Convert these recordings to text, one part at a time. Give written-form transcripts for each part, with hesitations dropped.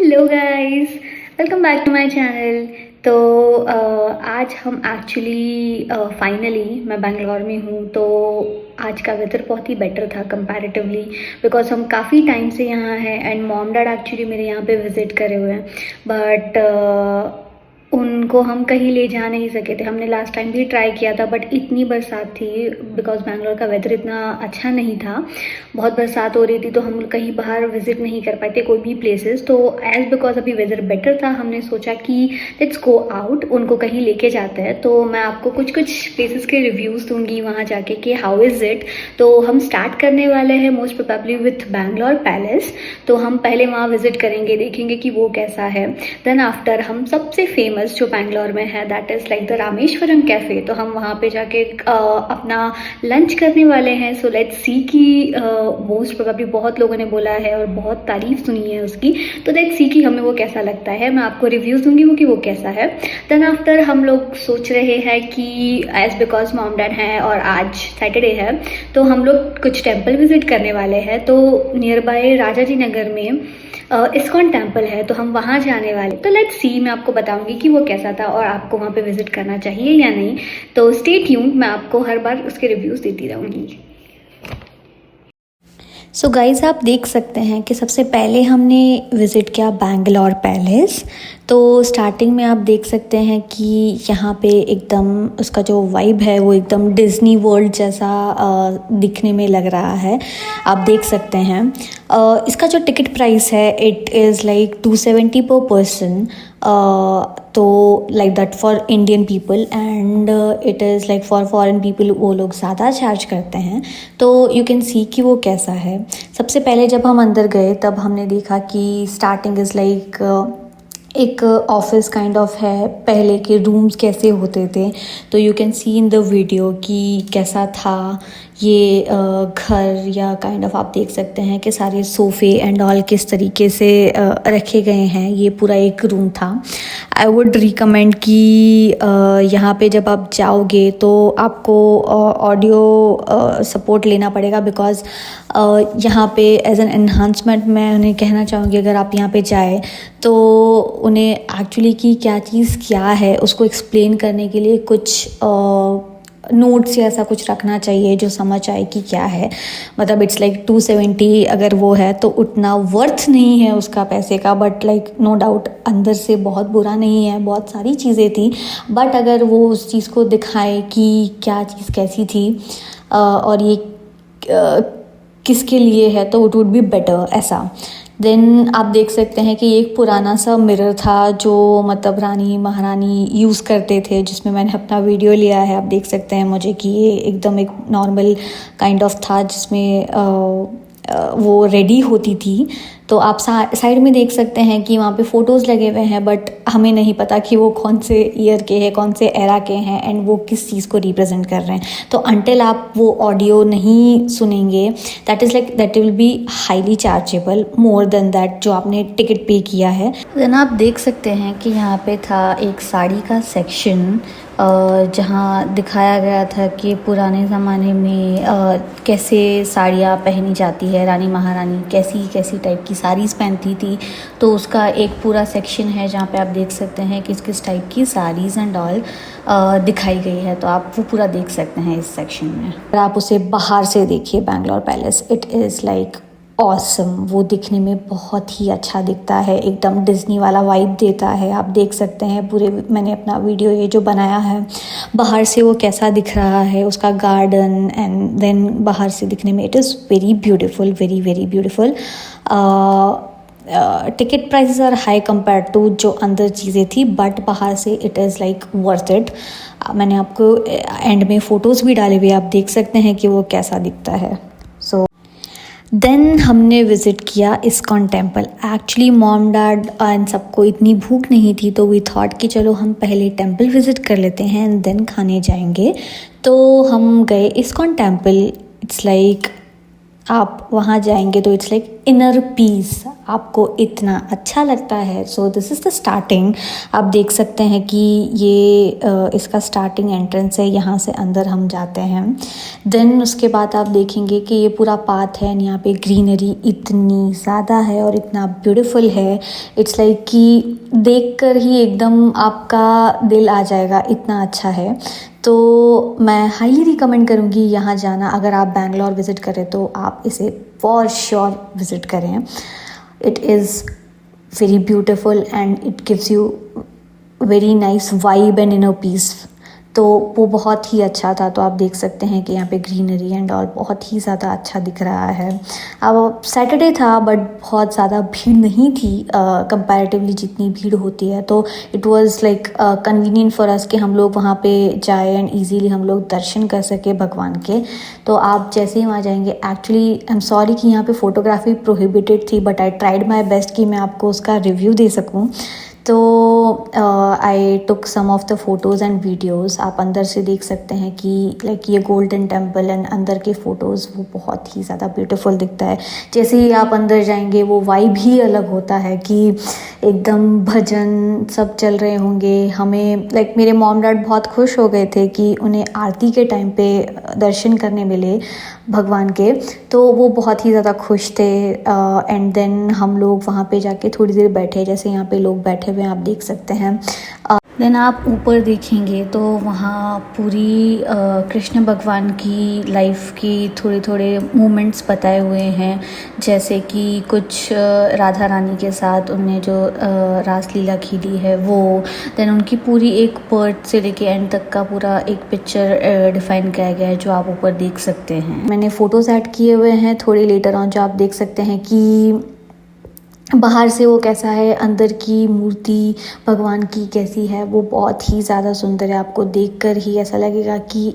Hello guys, welcome back to my channel. तो आज हम एक्चुअली फाइनली मैं बैंगलोर में हूँ। तो आज का वेदर बहुत ही बेटर था कंपैरेटिवली, बिकॉज हम काफ़ी टाइम से यहाँ हैं एंड मॉम डैड एक्चुअली मेरे यहाँ पे विज़िट करे हुए हैं। बट उनको हम कहीं ले जा नहीं सके थे। हमने लास्ट टाइम भी ट्राई किया था बट इतनी बरसात थी, बिकॉज बैंगलोर का वेदर इतना अच्छा नहीं था, बहुत बरसात हो रही थी, तो हम कहीं बाहर विजिट नहीं कर पाए थे कोई भी प्लेसेस। तो एज बिकॉज अभी वेदर बेटर था, हमने सोचा कि लेट्स गो आउट, उनको कहीं लेके जाते हैं। तो मैं आपको कुछ कुछ प्लेसेस के रिव्यूज़ दूंगी वहाँ जाके कि हाउ इज़ इट। तो हम स्टार्ट करने वाले हैं most probably with Bangalore palace. तो हम पहले वहाँ विजिट करेंगे, देखेंगे कि वो कैसा है। देन आफ्टर हम सबसे फेमस जो बैंगलोर में है that is like the Rameswaram cafe. तो हम वहाँ पे जाके अपना लंच करने वाले हैं। सो लेट्स सी कि मोस्ट प्रोबेबली बहुत लोगों ने बोला है और बहुत तारीफ सुनी है उसकी। तो लेट्स सी कि हमें वो कैसा लगता है। मैं आपको रिव्यूज़ दूंगी वो कि वो कैसा है। देन आफ्टर हम लोग सोच रहे हैं कि एज बिकॉज मॉम डैड हैं और आज सैटरडे है, तो हम लोग कुछ टेम्पल विजिट करने वाले हैं। तो नियर बाय राजा जी नगर में इस्कॉन टेम्पल है, तो हम वहाँ जाने वाले। तो लेट्स सी, मैं आपको बताऊंगी कि वो कैसा था और आपको वहाँ पे विजिट करना चाहिए या नहीं। तो स्टे ट्यून्ड, मैं आपको हर बार उसके रिव्यूज़ देती रहूँगी। सो गाइज़, आप देख सकते हैं कि सबसे पहले हमने विज़िट किया बैंगलोर पैलेस। तो स्टार्टिंग में आप देख सकते हैं कि यहाँ पे एकदम उसका जो वाइब है वो एकदम डिज़नी वर्ल्ड जैसा दिखने में लग रहा है, आप देख सकते हैं। इसका जो टिकट प्राइस है इट इज़ लाइक 270 पर पर्सन। तो like that for Indian people and it is like for foreign people वो लोग ज़्यादा चार्ज करते हैं। तो यू कैन सी कि वो कैसा है। सबसे पहले जब हम अंदर गए तब हमने देखा कि स्टार्टिंग इज़ लाइक एक ऑफिस काइंड ऑफ है, पहले के रूम्स कैसे होते थे। तो you can see in the video कि कैसा था ये घर, या काइंड ऑफ आप देख सकते हैं कि सारे सोफ़े एंड ऑल किस तरीके से रखे गए हैं। ये पूरा एक रूम था। आई वुड रिकमेंड कि यहाँ पे जब आप जाओगे तो आपको ऑडियो सपोर्ट लेना पड़ेगा, बिकॉज़ यहाँ पे एज एन एनहांसमेंट मैं उन्हें कहना चाहूँगी, अगर आप यहाँ पे जाए तो उन्हें एक्चुअली कि क्या चीज़ क्या है उसको एक्सप्लेन करने के लिए कुछ नोट्स या ऐसा कुछ रखना चाहिए जो समझ आए कि क्या है। मतलब इट्स लाइक 270 अगर वो है तो उतना वर्थ नहीं है उसका पैसे का, बट लाइक नो डाउट अंदर से बहुत बुरा नहीं है, बहुत सारी चीज़ें थी। बट अगर वो उस चीज़ को दिखाए कि क्या चीज़ कैसी थी और ये किसके लिए है, तो इट वुड बी बेटर ऐसा। देन आप देख सकते हैं कि एक पुराना सा मिरर था जो मतलब रानी महारानी यूज़ करते थे, जिसमें मैंने अपना वीडियो लिया है। आप देख सकते हैं मुझे कि ये एकदम एक नॉर्मल काइंड ऑफ था जिसमें वो रेडी होती थी। तो आप साइड में देख सकते हैं कि वहाँ पे फ़ोटोज़ लगे हुए हैं, बट हमें नहीं पता कि वो कौन से ईयर के हैं, कौन से एरा के हैं एंड वो किस चीज़ को रिप्रेजेंट कर रहे हैं। तो अंटिल आप वो ऑडियो नहीं सुनेंगे that is like that will be highly chargeable more than that जो आपने टिकट पे किया है। देन आप देख सकते हैं कि यहाँ पे था एक साड़ी का सेक्शन जहाँ दिखाया गया था कि पुराने ज़माने में कैसे साड़ियाँ पहनी जाती है, रानी महारानी कैसी कैसी टाइप की साड़ीज़ पहनती थी। तो उसका एक पूरा सेक्शन है जहाँ पे आप देख सकते हैं किस किस टाइप की साड़ीज़ एंड ऑल दिखाई गई है। तो आप वो पूरा देख सकते हैं इस सेक्शन में। अगर आप उसे बाहर से देखिए Bangalore palace, it is like awesome. वो दिखने में बहुत ही अच्छा दिखता है, एकदम डिज़नी वाला वाइब देता है। आप देख सकते हैं पूरे, मैंने अपना वीडियो ये जो बनाया है बाहर से वो कैसा दिख रहा है, उसका गार्डन एंड देन बाहर से दिखने में it is very beautiful, very very beautiful. Ticket prices are high compare to जो अंदर चीज़ें थी, बट बाहर से it is like worth it. मैंने आपको एंड में फ़ोटोज़ भी डाले हुए, आप देख सकते हैं कि वो कैसा दिखता है। सो देन हमने विज़िट किया ISKCON temple. Actually mom dad and सबको इतनी भूख नहीं थी, तो वी थॉट कि चलो हम पहले टेम्पल विज़िट कर लेते हैं एंड देन खाने जाएंगे। तो हम गए इस्कॉन टेम्पल। इट्स लाइक आप वहाँ जाएंगे तो इट्स लाइक इनर पीस, आपको इतना अच्छा लगता है। So this is the starting. आप देख सकते हैं कि ये इसका स्टार्टिंग एंट्रेंस है, यहाँ से अंदर हम जाते हैं। देन उसके बाद आप देखेंगे कि ये पूरा पाथ है, यहाँ पे ग्रीनरी इतनी ज़्यादा है और इतना ब्यूटीफुल है। इट्स लाइक कि देखकर ही एकदम आपका दिल आ जाएगा, इतना अच्छा है। तो मैं हाईली रिकमेंड करूँगी यहाँ जाना। अगर आप बैंगलोर विज़िट करें तो आप इसे फॉर श्योर विज़िट करें। It is very beautiful and it gives you very nice vibe and inner peace. तो वो बहुत ही अच्छा था। तो आप देख सकते हैं कि यहाँ पे ग्रीनरी एंड ऑल बहुत ही ज़्यादा अच्छा दिख रहा है। अब सैटरडे था बट बहुत ज़्यादा भीड़ नहीं थी कंपैरेटिवली जितनी भीड़ होती है। तो it was like convenient for us कि हम लोग वहाँ पे जाए एंड इजीली हम लोग दर्शन कर सके भगवान के। तो आप जैसे ही वहाँ जाएंगे, एक्चुअली आई एम सॉरी कि यहाँ पे फ़ोटोग्राफी प्रोहिबिटेड थी, but I tried my best कि मैं आपको उसका रिव्यू दे सकूँ। तो I took some of the photos and videos. आप अंदर से देख सकते हैं कि लाइक ये गोल्डन टेम्पल एंड अंदर के फ़ोटोज़ वो बहुत ही ज़्यादा ब्यूटीफुल दिखता है। जैसे ही आप अंदर जाएंगे वो वाइब ही अलग होता है कि एकदम भजन सब चल रहे होंगे। हमें लाइक मेरे मॉम डैड बहुत खुश हो गए थे कि उन्हें आरती के टाइम पे दर्शन करने मिले भगवान के, तो वो बहुत ही ज़्यादा खुश थे। एंड देन हम लोग वहाँ पे जाके थोड़ी देर बैठे, जैसे यहाँ पे लोग बैठे हुए आप देख सकते हैं। देन आप ऊपर देखेंगे तो वहाँ पूरी कृष्ण भगवान की लाइफ की थोड़े थोड़े मोमेंट्स बताए हुए हैं, जैसे कि कुछ राधा रानी के साथ उनने जो रासलीला खेली है वो। देन उनकी पूरी एक बर्थ से लेके एंड तक का पूरा एक पिक्चर डिफाइन किया गया है, जो आप ऊपर देख सकते हैं। मैंने फ़ोटोज़ ऐड किए हुए हैं थोड़े लेटर ऑन, जो आप देख सकते हैं कि बाहर से वो कैसा है, अंदर की मूर्ति भगवान की कैसी है। वो बहुत ही ज़्यादा सुंदर है, आपको देखकर ही ऐसा लगेगा कि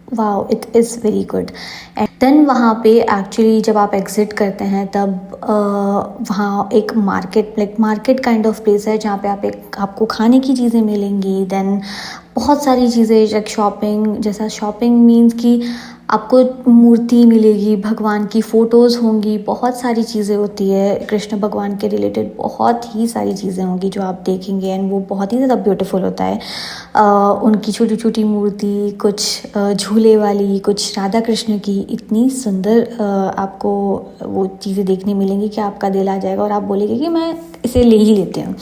wow it is very good. And then वहाँ पे एक्चुअली जब आप एग्ज़िट करते हैं तब वहाँ एक मार्केट काइंड ऑफ प्लेस है, जहाँ पे आपको खाने की चीज़ें मिलेंगी। देन बहुत सारी चीज़ें लाइक शॉपिंग, जैसा शॉपिंग मीन्स कि आपको मूर्ति मिलेगी, भगवान की फ़ोटोज़ होंगी, बहुत सारी चीज़ें होती है कृष्ण भगवान के रिलेटेड, बहुत ही सारी चीज़ें होंगी जो आप देखेंगे एंड वो बहुत ही ज़्यादा ब्यूटीफुल होता है। उनकी छोटी छोटी मूर्ति, कुछ झूले वाली, कुछ राधा कृष्ण की, इतनी सुंदर आपको वो चीज़ें देखने मिलेंगी कि आपका दिल आ जाएगा और आप बोलेंगे कि मैं इसे ले ही लेती हूँ।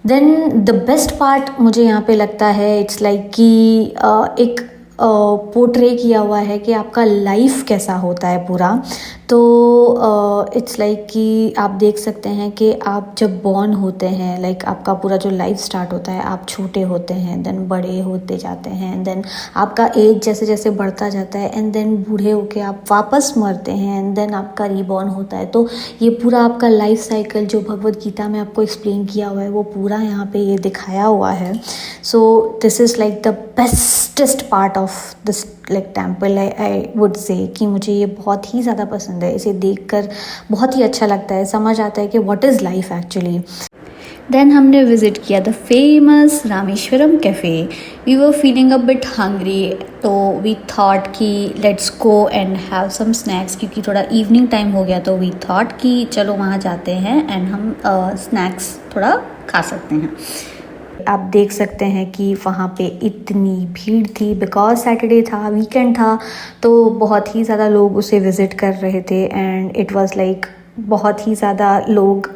देन द बेस्ट पार्ट मुझे यहाँ पे लगता है, इट्स लाइक कि एक पोर्ट्रे किया हुआ है कि आपका लाइफ कैसा होता है पूरा। तो इट्स लाइक कि आप देख सकते हैं कि आप जब बॉर्न होते हैं, लाइक आपका पूरा जो लाइफ स्टार्ट होता है, आप छोटे होते हैं, देन बड़े होते जाते हैं, देन आपका एज जैसे जैसे बढ़ता जाता है, एंड देन बूढ़े होके आप वापस मरते हैं, एंड देन आपका रीबॉर्न होता है। तो ये पूरा आपका लाइफ साइकिल जो भगवद गीता में आपको एक्सप्लेन किया हुआ है वो पूरा यहाँ पे ये दिखाया हुआ है। So this is like the bestest part of this like temple. I would say कि मुझे ये बहुत ही ज़्यादा पसंद है। इसे देखकर बहुत ही अच्छा लगता है, समझ आता है कि what is life actually. Then हमने विज़िट किया the famous Rameshwaram cafe. We were feeling a bit hungry, तो वी थॉट कि let's go and have some snacks, क्योंकि थोड़ा इवनिंग टाइम हो गया। तो वी थॉट कि चलो वहाँ जाते हैं एंड हम स्नैक्स थोड़ा खा सकते हैं। आप देख सकते हैं कि वहाँ पे इतनी भीड़ थी, बिकॉज सैटरडे था, वीकेंड था, तो बहुत ही ज़्यादा लोग उसे विज़िट कर रहे थे एंड इट वाज लाइक बहुत ही ज़्यादा लोग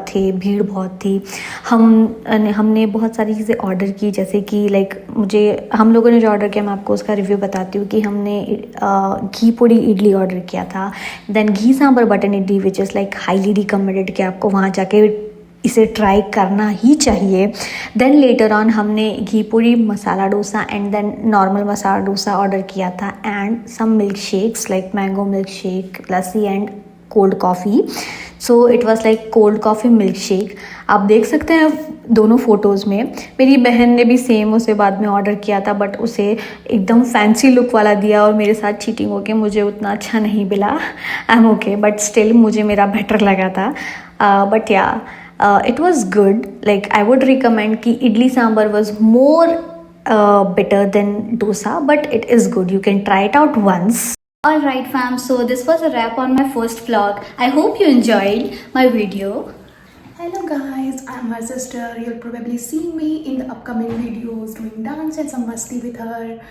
थे, भीड़ बहुत थी। हमने बहुत सारी चीज़ें ऑर्डर की, जैसे कि लाइक हम लोगों ने जो ऑर्डर किया मैं आपको उसका रिव्यू बताती हूँ कि हमने घी पोड़ी इडली ऑर्डर किया था, then ghee sambar button idli which is like highly recommended कि आपको वहाँ जाके इसे ट्राई करना ही चाहिए। देन लेटर ऑन हमने ghee puri masala dosa and then normal masala dosa order किया था and some milk shakes like mango milk shake, lassi and cold coffee. So it was like cold coffee milk shake. आप देख सकते हैं दोनों फ़ोटोज़ में। मेरी बहन ने भी सेम उसे बाद में ऑर्डर किया था, बट उसे एकदम फैंसी लुक वाला दिया और मेरे साथ चीटिंग हो के मुझे उतना अच्छा नहीं मिला। I am okay, but still मुझे मेरा बेटर लगा था। बट या it was good. Like I would recommend कि idli sambar was more better than dosa, but it is good. You can try it out once. Alright fam, so this was a wrap on my first vlog. I hope you enjoyed my video. Hello guys, I'm my sister. You'll probably see me in the upcoming videos doing dance and some masti with her.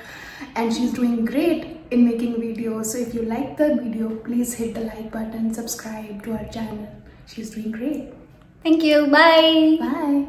And she's doing great in making videos. So if you like the video, please hit the like button, subscribe to our channel. She's doing great. Thank you, bye. Bye.